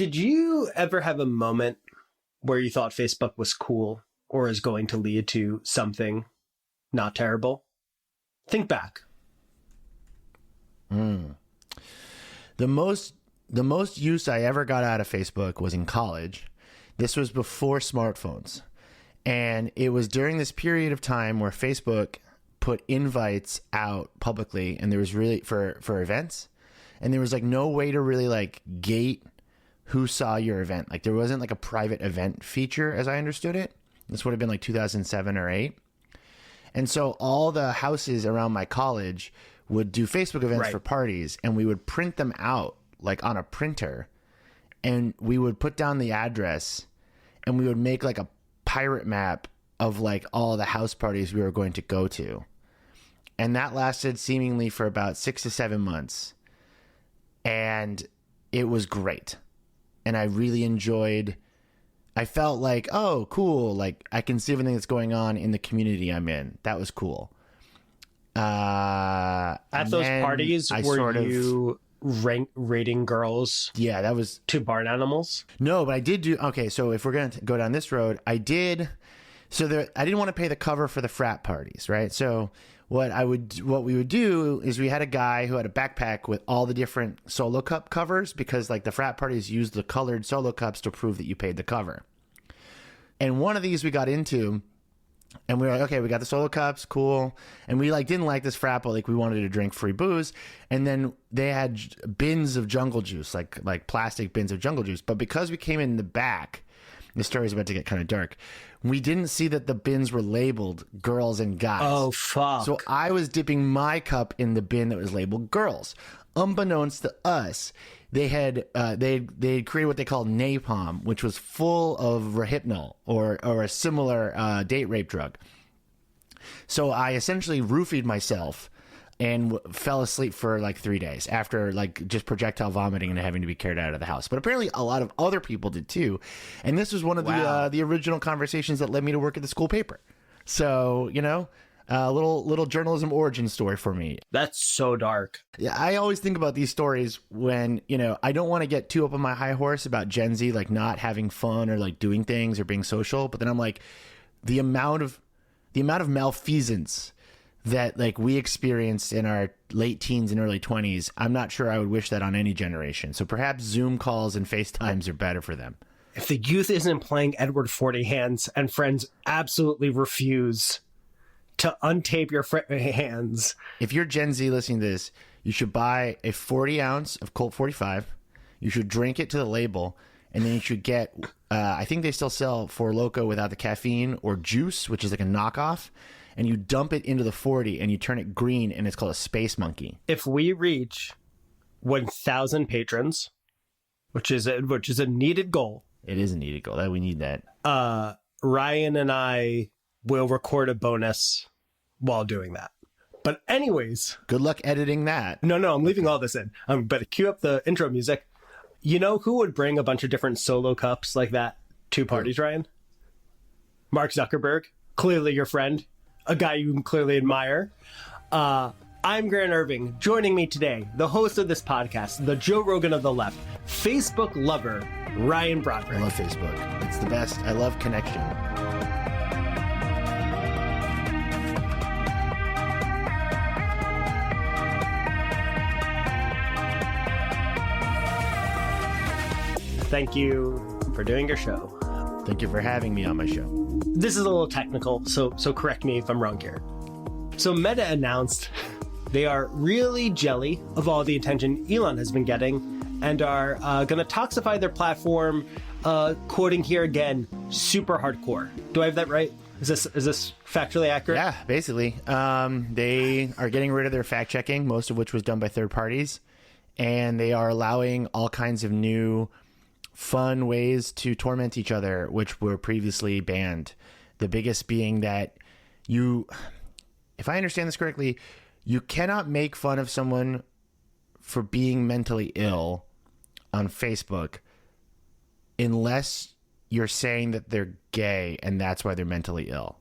Did you ever have a moment where you thought Facebook was cool or is going to lead to something not terrible? Think back. The most use I ever got out of Facebook was in college. This was before smartphones. And it was during this period of time where Facebook put invites out publicly, and there was really for events, and there was like no way to really like gate who saw your event. Like there wasn't like a private event feature as I understood it. This would have been like 2007 or 8. And so all the houses around my college would do Facebook events for parties, and we would print them out like on a printer, and we would put down the address, and we would make like a pirate map of like all the house parties we were going to go to. And that lasted seemingly for about 6 to 7 months. And it was great. And I really enjoyed, I felt like, oh, cool. Like I can see everything that's going on in the community I'm in. That was cool. At those parties, were you rating girls? Yeah, that was to barn animals. No, but I did do. Okay, so if we're going to go down this road, I did. So I didn't want to pay the cover for the frat parties, right? So what we would do is we had a guy who had a backpack with all the different solo cup covers, because like the frat parties used the colored solo cups to prove that you paid the cover. And one of these we got into, and we were like, okay, we got the solo cups, cool. And we like didn't like this frat, but like we wanted to drink free booze. And then they had bins of jungle juice, like plastic bins of jungle juice. But because we came in the back, the story's about to get kind of dark, we didn't see that the bins were labeled girls and guys. Oh, fuck. So I was dipping my cup in the bin that was labeled girls. Unbeknownst to us, they had created what they called napalm, which was full of Rohypnol or a similar date rape drug. So I essentially roofied myself and fell asleep for like 3 days after like just projectile vomiting and having to be carried out of the house. But apparently a lot of other people did too. And this was one of the original conversations that led me to work at the school paper. So, you know, a little journalism origin story for me. That's so dark. Yeah, I always think about these stories when, you know, I don't want to get too up on my high horse about Gen Z, like not having fun or like doing things or being social. But then I'm like, the amount of malfeasance that like we experienced in our late teens and early 20s, I'm not sure I would wish that on any generation. So perhaps Zoom calls and FaceTimes are better for them. If the youth isn't playing Edward 40 hands and friends absolutely refuse to untape your hands. If you're Gen Z listening to this, you should buy a 40 ounce of Colt 45. You should drink it to the label, and then you should get, I think they still sell Four Loko without the caffeine, or Juice, which is like a knockoff. And you dump it into the 40 and you turn it green, and it's called a Space Monkey. If we reach 1,000 patrons, which is a needed goal. It is a needed goal. That we need that. Ryan and I will record a bonus while doing that. But anyways, good luck editing that. No, I'm leaving all this in. But cue up the intro music. You know who would bring a bunch of different solo cups like that to parties, Ryan? Mark Zuckerberg, clearly your friend. A guy you clearly admire. I'm Grant Irving. Joining me today, the host of this podcast, the Joe Rogan of the left, Facebook lover, Ryan Broderick. I love Facebook. It's the best. I love connection. Thank you for doing your show. Thank you for having me on my show. This is a little technical, so correct me if I'm wrong here. So Meta announced they are really jelly of all the attention Elon has been getting and are going to toxify their platform, quoting here again, super hardcore. Do I have that right? Is this factually accurate? Yeah, basically. They are getting rid of their fact checking, most of which was done by third parties, and they are allowing all kinds of new fun ways to torment each other, which were previously banned. The biggest being that if I understand this correctly, you cannot make fun of someone for being mentally ill on Facebook unless you're saying that they're gay and that's why they're mentally ill.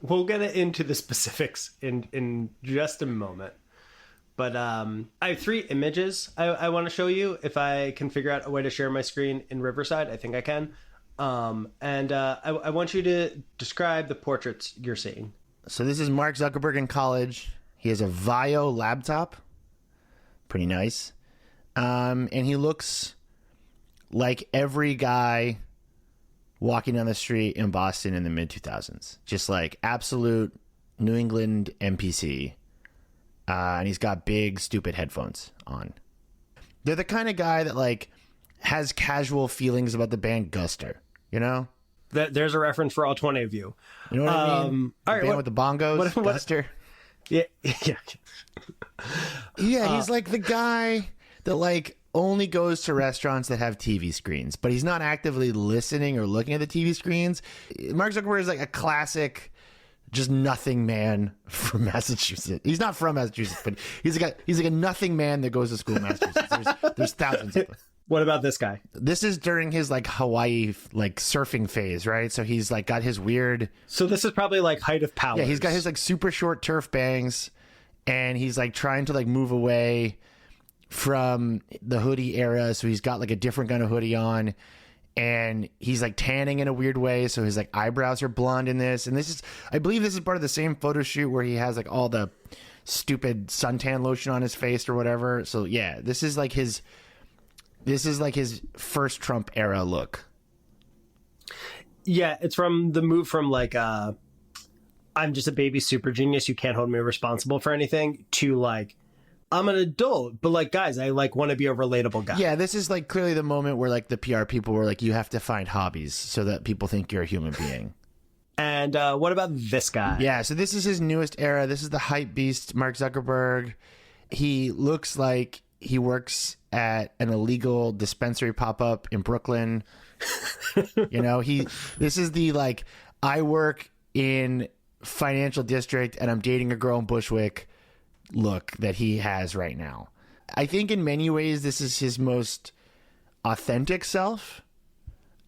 We'll get into the specifics in just a moment. But I have 3 images I want to show you. If I can figure out a way to share my screen in Riverside, I think I can. I want you to describe the portraits you're seeing. So this is Mark Zuckerberg in college. He has a Vio laptop. Pretty nice. And he looks like every guy walking down the street in Boston in the mid-2000s. Just like absolute New England NPC. And he's got big, stupid headphones on. They're the kind of guy that like has casual feelings about the band Guster, you know? There's a reference for all 20 of you. You know what I mean? All The right, band with the bongos, Guster. Yeah. Yeah, he's like the guy that like only goes to restaurants that have TV screens, but he's not actively listening or looking at the TV screens. Mark Zuckerberg is like a classic just nothing man from Massachusetts. He's not from Massachusetts, but he's like a nothing man that goes to school in Massachusetts. There's thousands of them. What about this guy? This is during his like Hawaii like surfing phase, right? So he's like got his weird. So this is probably like height of power. Yeah, he's got his like super short turf bangs, and he's like trying to like move away from the hoodie era. So he's got like a different kind of hoodie on, and he's like tanning in a weird way. So his like eyebrows are blonde in this, and I believe this is part of the same photo shoot where he has like all the stupid suntan lotion on his face or whatever. So yeah, this is like his first Trump era look. Yeah, it's from the move from like I'm just a baby super genius, you can't hold me responsible for anything, to like I'm an adult, but like guys, I like want to be a relatable guy. Yeah, this is like clearly the moment where like the PR people were like, you have to find hobbies so that people think you're a human being. And what about this guy? Yeah, so this is his newest era. This is the hype beast, Mark Zuckerberg. He looks like he works at an illegal dispensary pop-up in Brooklyn. You know, this is the like, I work in financial district and I'm dating a girl in Bushwick look that he has right now. I think in many ways this is his most authentic self.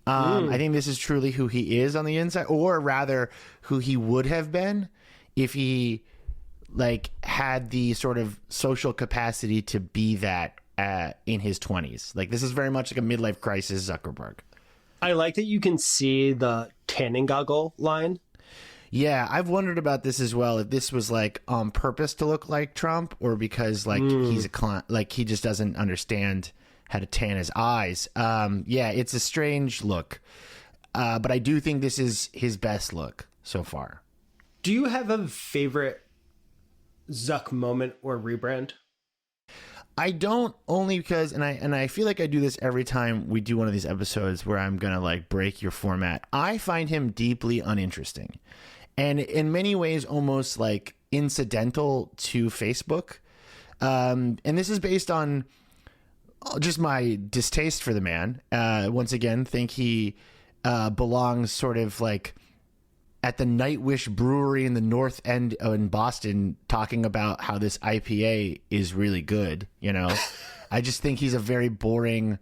I think this is truly who he is on the inside, or rather who he would have been if he like had the sort of social capacity to be that in his 20s. Like this is very much like a midlife crisis Zuckerberg. I like that you can see the tanning goggle line. Yeah, I've wondered about this as well. If this was like on purpose to look like Trump, or because like he's a like he just doesn't understand how to tan his eyes. Yeah, it's a strange look, but I do think this is his best look so far. Do you have a favorite Zuck moment or rebrand? I don't, only because, and I feel like I do this every time we do one of these episodes where I'm gonna like break your format. I find him deeply uninteresting, and in many ways almost like incidental to Facebook. And this is based on just my distaste for the man. Once again, think he belongs sort of like at the Nightwish Brewery in the North End in Boston, talking about how this IPA is really good. You know, I just think he's a very boring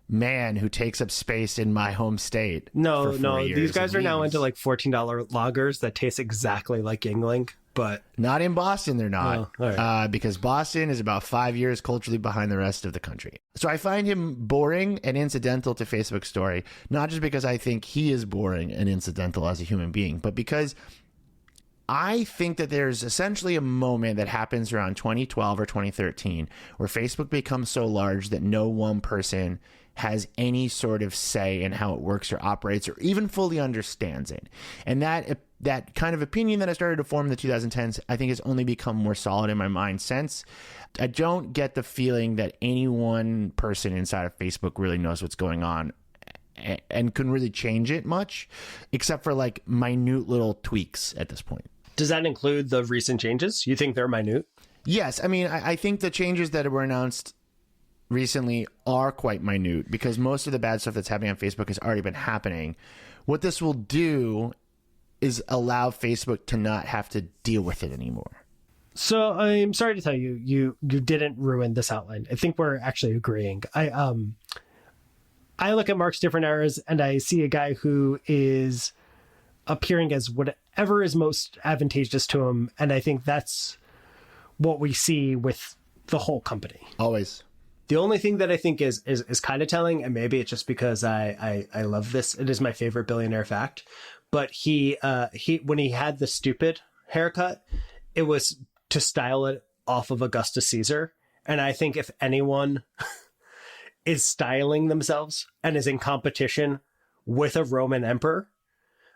man who takes up space in my home state. No, these guys are now into like $14 lagers that taste exactly like Yingling, but not in Boston. They're not, right. Because Boston is about 5 years culturally behind the rest of the country. So I find him boring and incidental to Facebook's story, not just because I think he is boring and incidental as a human being, but because I think that there's essentially a moment that happens around 2012 or 2013 where Facebook becomes so large that no one person has any sort of say in how it works or operates or even fully understands it. And that kind of opinion that I started to form in the 2010s, I think has only become more solid in my mind since. I don't get the feeling that any one person inside of Facebook really knows what's going on and couldn't really change it much, except for like minute little tweaks at this point. Does that include the recent changes? You think they're minute? Yes. I mean, I think the changes that were announced recently are quite minute because most of the bad stuff that's happening on Facebook has already been happening. What this will do is allow Facebook to not have to deal with it anymore. So I'm sorry to tell you, you didn't ruin this outline. I think we're actually agreeing. I look at Mark's different eras and I see a guy who is appearing as whatever is most advantageous to him. And I think that's what we see with the whole company. Always. The only thing that I think is kind of telling, and maybe it's just because I love this, it is my favorite billionaire fact, but he when he had the stupid haircut, it was to style it off of Augustus Caesar. And I think if anyone is styling themselves and is in competition with a Roman emperor,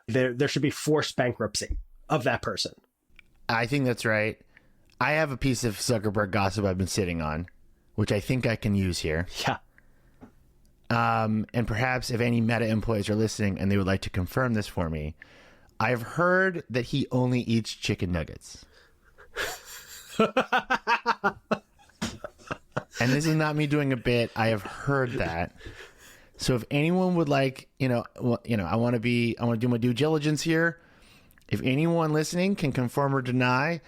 there should be forced bankruptcy of that person. I think that's right. I have a piece of Zuckerberg gossip I've been sitting on, which I think I can use here. Yeah. And perhaps if any Meta employees are listening and they would like to confirm this for me, I've heard that he only eats chicken nuggets. And this is not me doing a bit. I have heard that. So if anyone would like, I want to do my due diligence here. If anyone listening can confirm or deny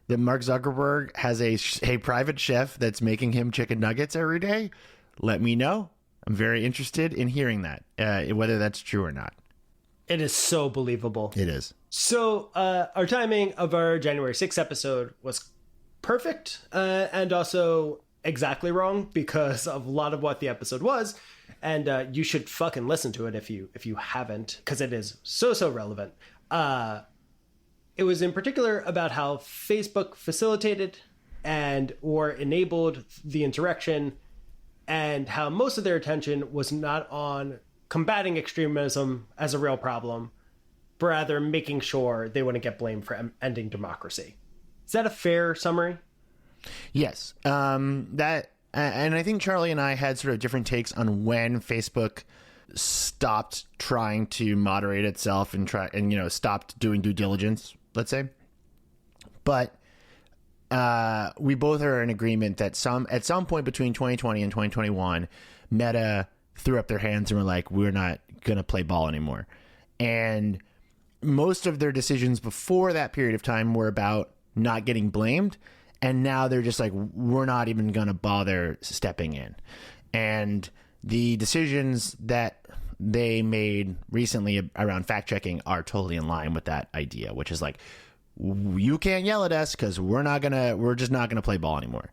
that Mark Zuckerberg has a private chef that's making him chicken nuggets every day, let me know. I'm very interested in hearing that, whether that's true or not. It is so believable. It is. So our timing of our January 6th episode was perfect and also exactly wrong because of a lot of what the episode was. And you should fucking listen to it if you haven't, because it is so relevant. It was in particular about how Facebook facilitated or enabled the insurrection, and how most of their attention was not on combating extremism as a real problem, but rather making sure they wouldn't get blamed for ending democracy. Is that a fair summary? Yes. And I think Charlie and I had sort of different takes on when Facebook stopped trying to moderate itself and stopped doing due diligence, let's say. But we both are in agreement that at some point between 2020 and 2021, Meta threw up their hands and were like, we're not going to play ball anymore. And most of their decisions before that period of time were about not getting blamed. And now they're just like, we're not even going to bother stepping in. And the decisions that they made recently around fact checking are totally in line with that idea, which is like, you can't yell at us because we're just not gonna play ball anymore.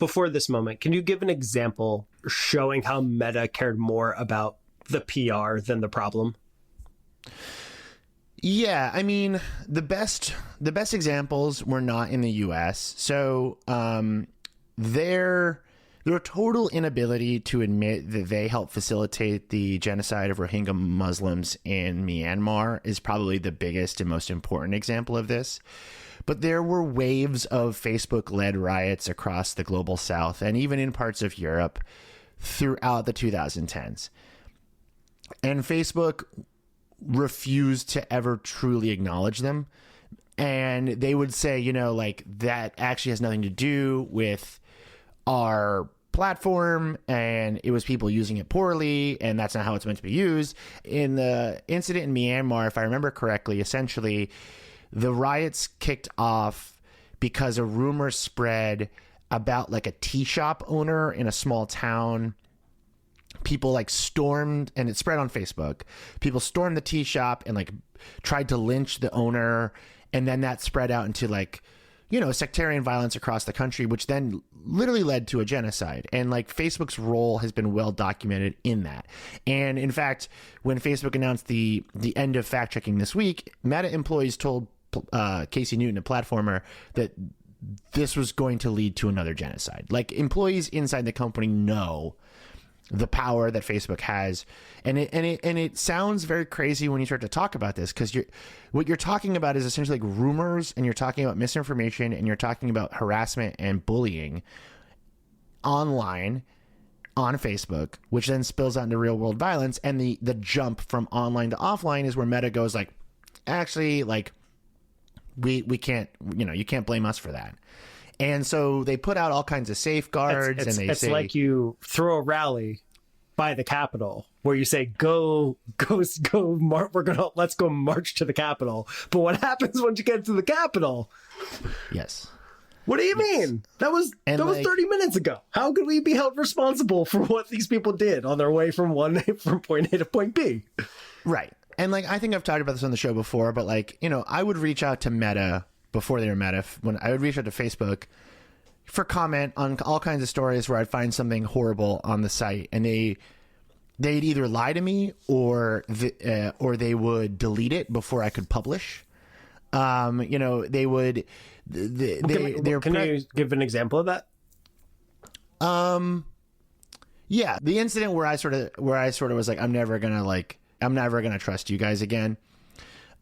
Before this moment, can you give an example showing how Meta cared more about the PR than the problem? Yeah, I mean, the best examples were not in the US. So their total inability to admit that they helped facilitate the genocide of Rohingya Muslims in Myanmar is probably the biggest and most important example of this. But there were waves of Facebook-led riots across the global south and even in parts of Europe throughout the 2010s. And Facebook refused to ever truly acknowledge them. And they would say, that actually has nothing to do with our platform, and it was people using it poorly, and that's not how it's meant to be used. In the incident in Myanmar, if I remember correctly, essentially the riots kicked off because a rumor spread about like a tea shop owner in a small town. People stormed, and it spread on Facebook. People stormed the tea shop and tried to lynch the owner, and then that spread out into sectarian violence across the country, which then literally led to a genocide. And Facebook's role has been well documented in that. And in fact, when Facebook announced the end of fact checking this week, Meta employees told Casey Newton, a platformer, that this was going to lead to another genocide. Employees inside the company know the power that Facebook has, and it sounds very crazy when you start to talk about this, because what you're talking about is essentially rumors, and you're talking about misinformation, and you're talking about harassment and bullying online on Facebook, which then spills out into real world violence. And the jump from online to offline is where Meta goes actually, we can't, you can't blame us for that. And so they put out all kinds of safeguards, and they say, like you throw a rally by the Capitol where you say, let's go march to the Capitol. But what happens once you get to the Capitol? Yes. What do you mean? That was 30 minutes ago. How could we be held responsible for what these people did on their way from point A to point B? Right. And I think I've talked about this on the show before, but I would reach out to Meta before they were Meta. When I would reach out to Facebook, for comment on all kinds of stories where I'd find something horrible on the site, and they'd either lie to me or they would delete it before I could publish. They would. Can you give an example of that? Yeah, the incident where I sort of was like, I'm never gonna trust you guys again.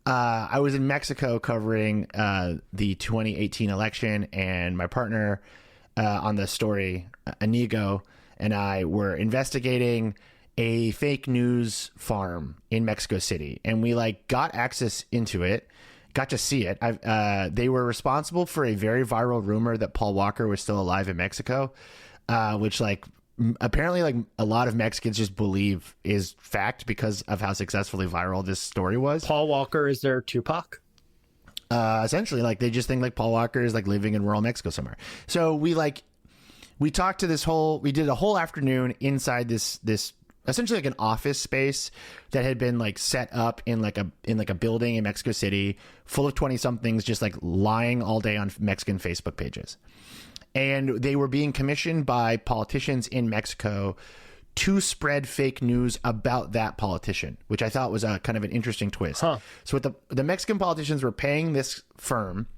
I was in Mexico covering the 2018 election, and my partner on the story, Inigo, and I were investigating a fake news farm in Mexico City, and we got access into it, got to see it. They were responsible for a very viral rumor that Paul Walker was still alive in Mexico, which apparently a lot of Mexicans just believe is fact because of how successfully viral this story was. Paul Walker is their Tupac? Essentially, they just think Paul Walker is living in rural Mexico somewhere. So we talked to we did a whole afternoon inside this essentially an office space that had been set up in a building in Mexico City full of 20 somethings just lying all day on Mexican Facebook pages. And they were being commissioned by politicians in Mexico to spread fake news about that politician, which I thought was a kind of an interesting twist. Huh. So what the Mexican politicians were paying this firm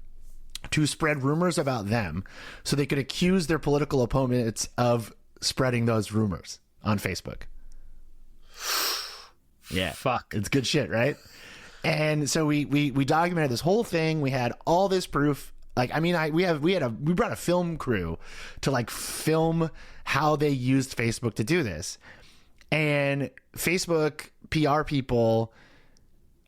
to spread rumors about them so they could accuse their political opponents of spreading those rumors on Facebook. Yeah. Fuck. It's good shit, right? And so we documented this whole thing. We had all this proof. We brought a film crew to film how they used Facebook to do this. And Facebook PR people,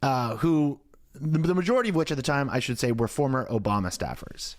who the majority of which at the time, I should say, were former Obama staffers.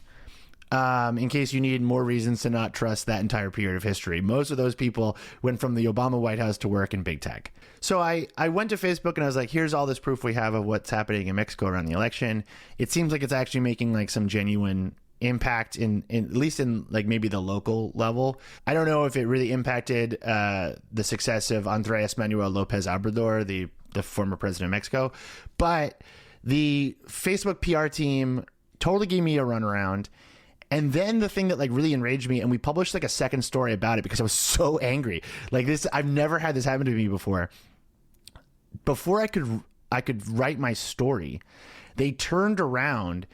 In case you need more reasons to not trust that entire period of history. Most of those people went from the Obama White House to work in big tech. So I went to Facebook and I was like, here's all this proof we have of what's happening in Mexico around the election. It seems like it's actually making some genuine impact in at least in maybe the local level. I don't know if it really impacted the success of Andres Manuel Lopez Obrador, the former president of Mexico, but the Facebook PR team totally gave me a runaround. And then the thing that really enraged me, and we published a second story about it because I was so angry. This, I've never had this happen to me before. Before I could write my story, they turned around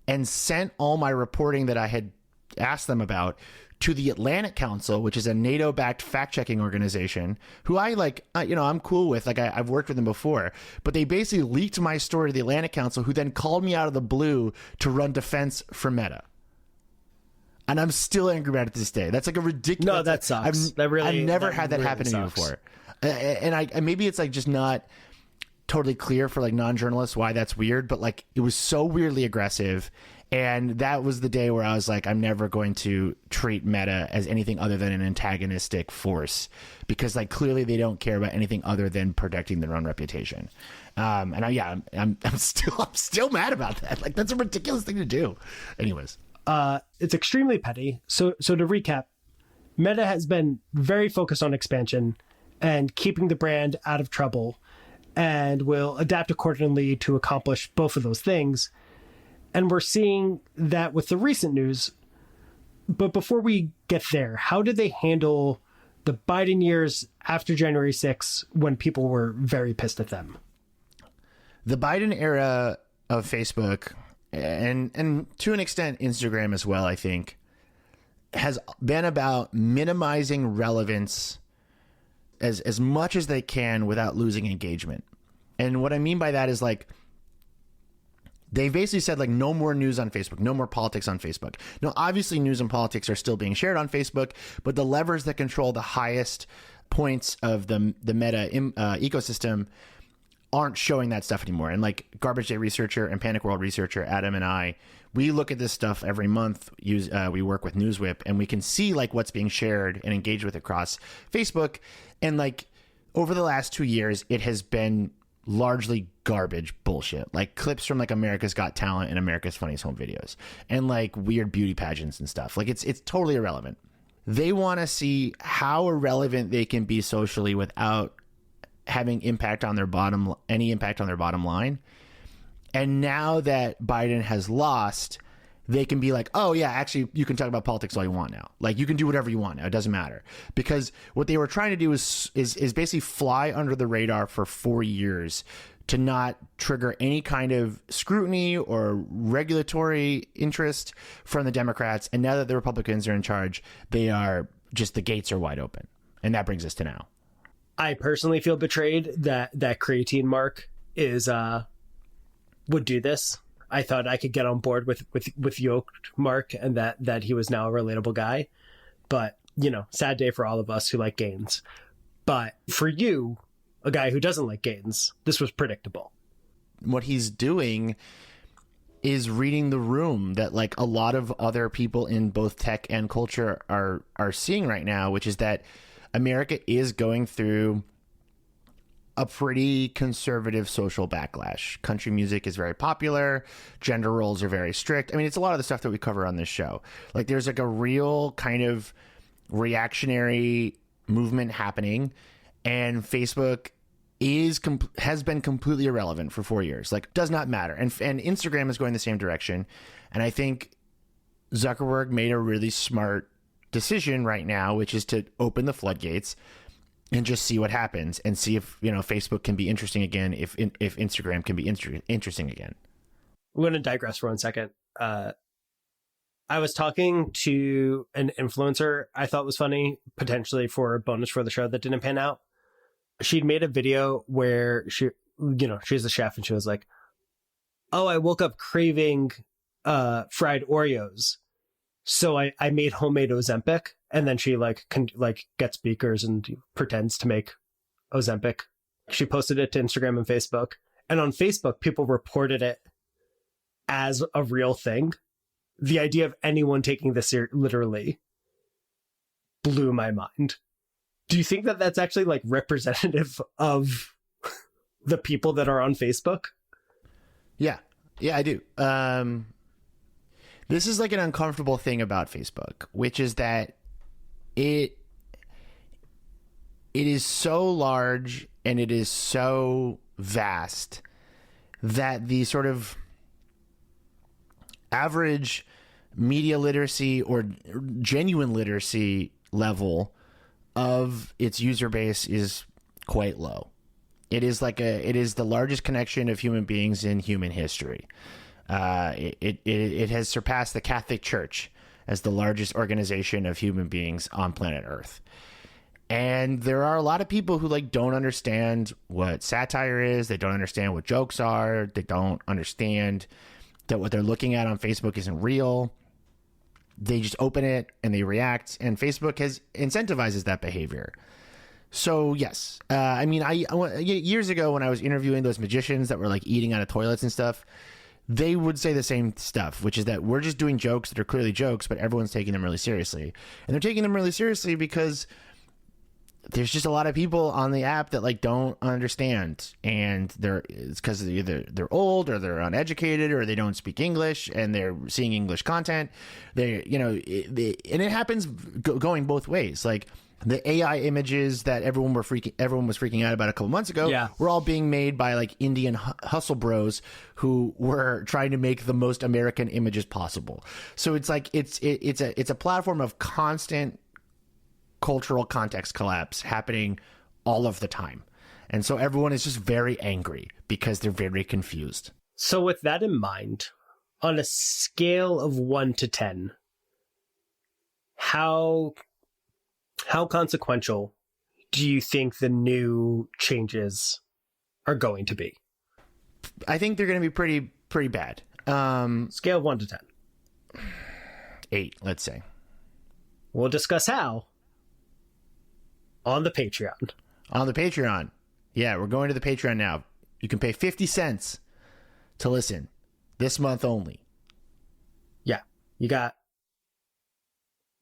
and sent all my reporting that I had asked them about to the Atlantic Council, which is a NATO-backed fact-checking organization, who I'm cool with. I've worked with them before, but they basically leaked my story to the Atlantic Council, who then called me out of the blue to run defense for Meta. And I'm still angry about it to this day. That's a ridiculous. No, that sucks. I've never had that happen to me before. And maybe it's just not totally clear for non-journalists why that's weird, but it was so weirdly aggressive. And that was the day where I was like, I'm never going to treat Meta as anything other than an antagonistic force, because clearly they don't care about anything other than protecting their own reputation. I'm still mad about that. That's a ridiculous thing to do. Anyways. It's extremely petty. So to recap, Meta has been very focused on expansion and keeping the brand out of trouble, and will adapt accordingly to accomplish both of those things. And we're seeing that with the recent news. But before we get there, how did they handle the Biden years after January 6th when people were very pissed at them? The Biden era of Facebook, and to an extent Instagram as well, I think, has been about minimizing relevance as much as they can without losing engagement. And what I mean by that is they basically said no more news on Facebook, no more politics on Facebook. Now, obviously news and politics are still being shared on Facebook, but the levers that control the highest points of the Meta ecosystem aren't showing that stuff anymore. And Garbage Day researcher and Panic World researcher Adam and I, we look at this stuff every month. We work with NewsWhip, and we can see what's being shared and engaged with across Facebook. And over the last 2 years, it has been largely garbage bullshit, clips from America's Got Talent and America's Funniest Home Videos, and weird beauty pageants and stuff. It's totally irrelevant. They want to see how irrelevant they can be socially without having any impact on their bottom line. And now that Biden has lost, they can be like, oh yeah, actually you can talk about politics all you want now. Like you can do whatever you want now. It doesn't matter. Because what they were trying to do is basically fly under the radar for 4 years to not trigger any kind of scrutiny or regulatory interest from the Democrats. And now that the Republicans are in charge, they are just, the gates are wide open. And that brings us to now. I personally feel betrayed that creatine Mark is would do this. I thought I could get on board with yoked Mark and that he was now a relatable guy. But, you know, sad day for all of us who like gains. But for you, a guy who doesn't like gains, this was predictable. What he's doing is reading the room that like a lot of other people in both tech and culture are seeing right now, which is that America is going through a pretty conservative social backlash. Country music is very popular. Gender roles are very strict. I mean, it's a lot of the stuff that we cover on this show. Like there's like a real kind of reactionary movement happening, and Facebook has been completely irrelevant for 4 years. Like does not matter. And Instagram is going the same direction. And I think Zuckerberg made a really smart decision right now, which is to open the floodgates and just see what happens and see if, you know, Facebook can be interesting again, if Instagram can be interesting again. I'm going to digress for 1 second. I was talking to an influencer I thought was funny, potentially for a bonus for the show that didn't pan out. She'd made a video where she's a chef, and she was like, oh, I woke up craving fried Oreos. So I made homemade Ozempic. And then she gets beakers and pretends to make Ozempic. She posted it to Instagram and Facebook. And on Facebook, people reported it as a real thing. The idea of anyone taking this literally blew my mind. Do you think that that's actually like representative of the people that are on Facebook? Yeah, I do. This is like an uncomfortable thing about Facebook, which is that it is so large and it is so vast that the sort of average media literacy or genuine literacy level of its user base is quite low. It is the largest connection of human beings in human history. It has surpassed the Catholic Church as the largest organization of human beings on planet Earth. And there are a lot of people who like don't understand what satire is. They don't understand what jokes are. They don't understand that what they're looking at on Facebook isn't real. They just open it and they react, and Facebook incentivizes that behavior. So yes, I mean, years ago when I was interviewing those magicians that were like eating out of toilets and stuff, they would say the same stuff, which is that we're just doing jokes that are clearly jokes, but everyone's taking them really seriously. And they're taking them really seriously because there's just a lot of people on the app that like don't understand, and it's because either they're old or they're uneducated or they don't speak English and they're seeing English content. And it happens going both ways. Like the AI images that everyone was freaking out about a couple months ago were all being made by like Indian hustle bros who were trying to make the most American images possible. So it's like it's a platform of constant cultural context collapse happening all of the time. And so everyone is just very angry because they're very confused. So with that in mind, on a scale of 1 to 10, how consequential do you think the new changes are going to be? I think they're going to be pretty bad. Scale of 1 to 10. 8, let's say. We'll discuss how on the Patreon. On the Patreon. Yeah, we're going to the Patreon now. You can pay 50 cents to listen this month only. Yeah, you got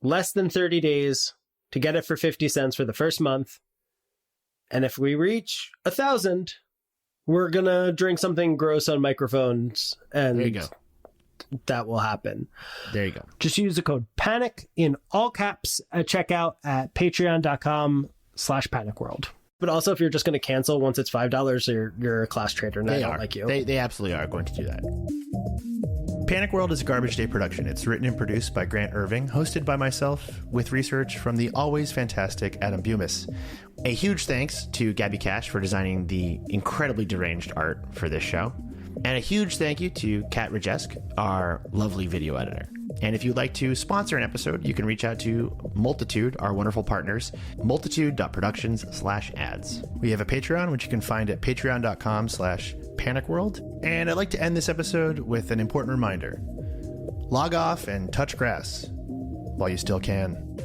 less than 30 days to get it for 50 cents for the first month. And if we reach 1,000, we're going to drink something gross on microphones. And there you go. That will happen. There you go. Just use the code PANIC in all caps at checkout at patreon.com/panicworld. But also, if you're just going to cancel once it's $5, you're a class traitor and I don't like you. They absolutely are going to do that. Panic World is a Garbage Day production. It's written and produced by Grant Irving, hosted by myself, with research from the always fantastic Adam Bumas. A huge thanks to Gabby Cash for designing the incredibly deranged art for this show. And a huge thank you to Kat Rajesk, our lovely video editor. And if you'd like to sponsor an episode, you can reach out to Multitude, our wonderful partners, multitude.productions/ads. We have a Patreon, which you can find at patreon.com/panicworld. And I'd like to end this episode with an important reminder. Log off and touch grass while you still can.